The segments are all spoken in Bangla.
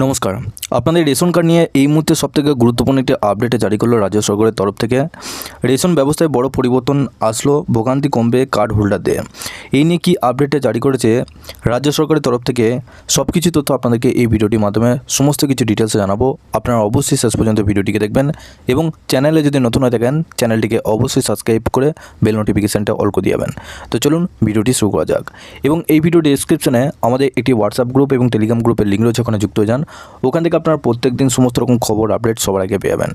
নমস্কার। আপনাদের রেশন কার্ড নিয়ে এই মুহূর্তে সবথেকে গুরুত্বপূর্ণ একটি আপডেট জারি করলো রাজ্য সরকারের তরফ থেকে। রেশন ব্যবস্থায় বড় পরিবর্তন আসলো, ভোগান্তি কমবে কার্ড হোল্ডারদের। এই নিয়ে কী আপডেটে জারি করেছে রাজ্য সরকারের তরফ থেকে সব কিছু তথ্য আপনাদেরকে এই ভিডিওটির মাধ্যমে সমস্ত কিছু ডিটেলসে জানাবো। আপনারা অবশ্যই শেষ পর্যন্ত ভিডিওটিকে দেখবেন এবং চ্যানেলে যদি নতুন হয়ে থাকেন চ্যানেলটিকে অবশ্যই সাবস্ক্রাইব করে বেল নোটিফিকেশানটা অল করে দিবেন। তো চলুন ভিডিওটি শুরু করা যাক। এবং এই ভিডিও ডেসক্রিপশনে আমাদের একটি হোয়াটসঅ্যাপ গ্রুপ এবং টেলিগ্রাম গ্রুপের লিঙ্ক রয়েছে, ওখানে যুক্ত হয়ে যান। ওখান থেকে আপনারা প্রত্যেক দিন সমস্ত রকম খবর আপডেট সবার আগে পেয়ে যাবেন।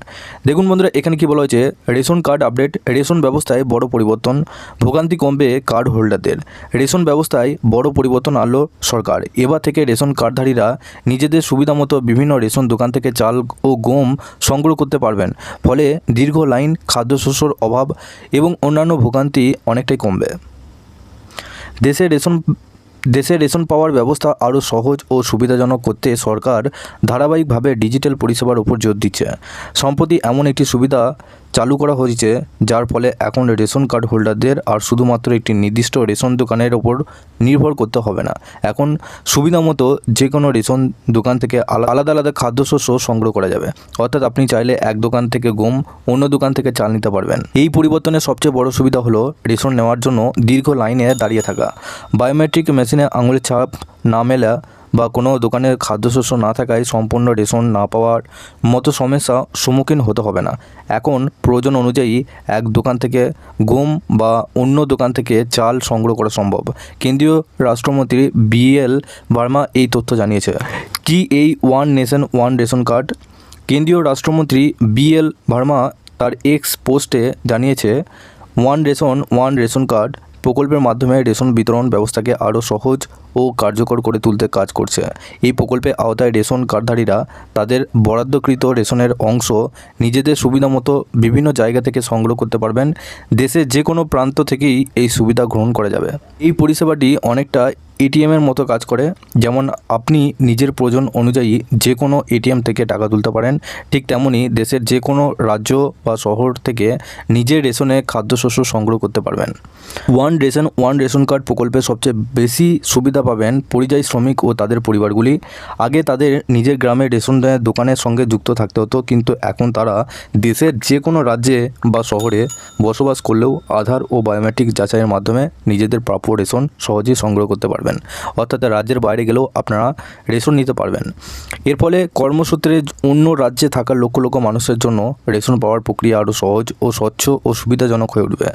দেখুন বন্ধুরা, এখানে কি বলা হয়েছে, রেশন কার্ড আপডেট, রেশন ব্যবস্থায় বড় পরিবর্তন, ভোগান্তি কমবে কার্ড হোল্ডারদের। রেশন ব্যবস্থায় বড় পরিবর্তন আনলো সরকার। এবার থেকে রেশন কার্ডধারীরা নিজেদের সুবিধা মতো বিভিন্ন রেশন দোকান থেকে চাল ও গম সংগ্রহ করতে পারবেন। ফলে দীর্ঘ লাইন, খাদ্যশস্যর অভাব এবং অন্যান্য ভোগান্তি অনেকটাই কমবে। দেশে রেশন পাওয়ার ব্যবস্থা আরও সহজ ও সুবিধাজনক করতে সরকার ধারাবাহিকভাবে ডিজিটাল পরিষেবার উপর জোর দিচ্ছে। সম্প্রতি এমন একটি সুবিধা চালু করা হয়েছে যার ফলে এখন রেশন কার্ড হোল্ডারদের আর শুধুমাত্র একটি নির্দিষ্ট রেশন দোকানের ওপর নির্ভর করতে হবে না। এখন সুবিধা মতো যে কোনো রেশন দোকান থেকে আলাদা আলাদা খাদ্যশস্য সংগ্রহ করা যাবে। অর্থাৎ আপনি চাইলে এক দোকান থেকে গম, অন্য দোকান থেকে চাল নিতে পারবেন। এই পরিবর্তনের সবচেয়ে বড় সুবিধা হলো রেশন নেওয়ার জন্য দীর্ঘ লাইনে দাঁড়িয়ে থাকা, বায়োমেট্রিক মেশিনে আঙুলের ছাপ না মেলা বা কোনো দোকানের খাদ্যশস্য না থাকায় সম্পূর্ণ রেশন না পাওয়ার মতো সমস্যা সম্মুখীন হতে হবে না। এখন প্রয়োজন অনুযায়ী এক দোকান থেকে গম বা অন্য দোকান থেকে চাল সংগ্রহ করা সম্ভব। কেন্দ্রীয় রাষ্ট্রমন্ত্রী BL ভার্মা এই তথ্য জানিয়েছে। কি এই one nation one ration card? কেন্দ্রীয় রাষ্ট্রমন্ত্রী BL ভার্মা তার এক্স পোস্টে জানিয়েছে, ওয়ান রেশন কার্ড প্রকল্পের মাধ্যমে রেশন বিতরণ ব্যবস্থাকে আরও সহজ ও কার্যকর করে তুলতে কাজ করছে। এই প্রকল্পের আওতায় রেশন কার্ডধারীরা তাদের বরাদ্দকৃত রেশনের অংশ নিজেদের সুবিধামতো বিভিন্ন জায়গা থেকে সংগ্রহ করতে পারবেন। দেশের যে কোনো প্রান্ত থেকেই এই সুবিধা গ্রহণ করা যাবে। এই পরিষেবাটি অনেকটা ATM-এর মতো কাজ করে। যেমন আপনি নিজের প্রয়োজন অনুযায়ী যে কোনো ATM থেকে টাকা তুলতে পারেন, ঠিক তেমনই দেশের যে কোনো রাজ্য বা শহর থেকে নিজের রেশনে খাদ্যশস্য সংগ্রহ করতে পারবেন। ওয়ান রেশন কার্ড প্রকল্পে সবচেয়ে বেশি সুবিধা পাবেন পরিযায়ী শ্রমিক ও তাদের পরিবারগুলি। আগে তাদের নিজের গ্রামের রেশন দোকানের সঙ্গে যুক্ত থাকতে হতো, কিন্তু এখন তারা দেশের যে কোনো রাজ্যে বা শহরে বসবাস করলেও আধার ও বায়োমেট্রিক যাচাইয়ের মাধ্যমে নিজেদের প্রাপ্য রেশন সহজেই সংগ্রহ করতে পারবেন। অর্থাৎ রাজ্যের বাইরে গেলেও আপনারা রেশন নিতে পারবেন। এর ফলে কর্মসূত্রে অন্য রাজ্যে থাকা লক্ষ লক্ষ মানুষের জন্য রেশন পাওয়ার প্রক্রিয়া আরও সহজ ও স্বচ্ছ ও সুবিধাজনক হয়ে উঠবে।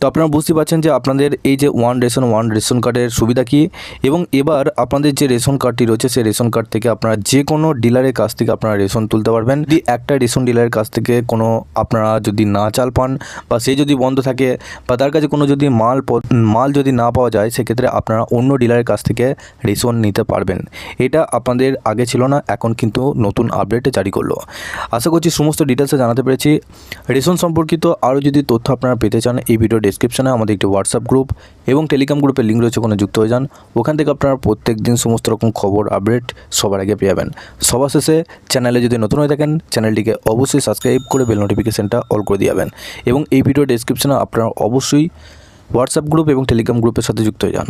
তো আপনারা বুঝতে পারছেন যে আপনাদের এই যে ওয়ান রেশন কার্ডের সুবিধা কী। এবং এবার আপনাদের যে রেশন কার্ডটি রয়েছে সেই রেশন কার্ড থেকে আপনারা যে কোনো ডিলারের কাছ থেকে আপনারা রেশন তুলতে পারবেন। যদি একটা রেশন ডিলারের কাছ থেকে কোনো আপনারা যদি না চাল পান বা সে যদি বন্ধ থাকে বা তার কাছে কোনো যদি মাল যদি না পাওয়া যায়, সেক্ষেত্রে আপনারা অন্য ডিলারের কাছ থেকে রেশন নিতে পারবেন। এটা আপনাদের আগে ছিল না, এখন কিন্তু নতুন আপডেটে জারি করলো। আশা করছি সমস্ত ডিটেলসে জানাতে পেরেছি। রেশন সম্পর্কিত আরও যদি তথ্য আপনারা পেতে চান, এই ভিডিও ডেসক্রিপশনে আমাদের একটি হোয়াটসঅ্যাপ গ্রুপ এবং টেলিগ্রাম গ্রুপের লিঙ্ক রয়েছে, ওখানে যুক্ত হয়ে যান। ওখান থেকে আপনারা প্রত্যেক দিন সমস্ত রকম খবর আপডেট সবার আগে পেয়ে যাবেন। সবার শেষে চ্যানেলে যদি নতুন হয়ে থাকেন চ্যানেলটিকে অবশ্যই সাবস্ক্রাইব করে বেল নোটিফিকেশানটা অল করে দিয়ে যাবেন। এবং এই ভিডিও ডেসক্রিপশনে আপনারা অবশ্যই হোয়াটসঅ্যাপ গ্রুপ এবং টেলিগ্রাম গ্রুপের সাথে যুক্ত হয়ে যান।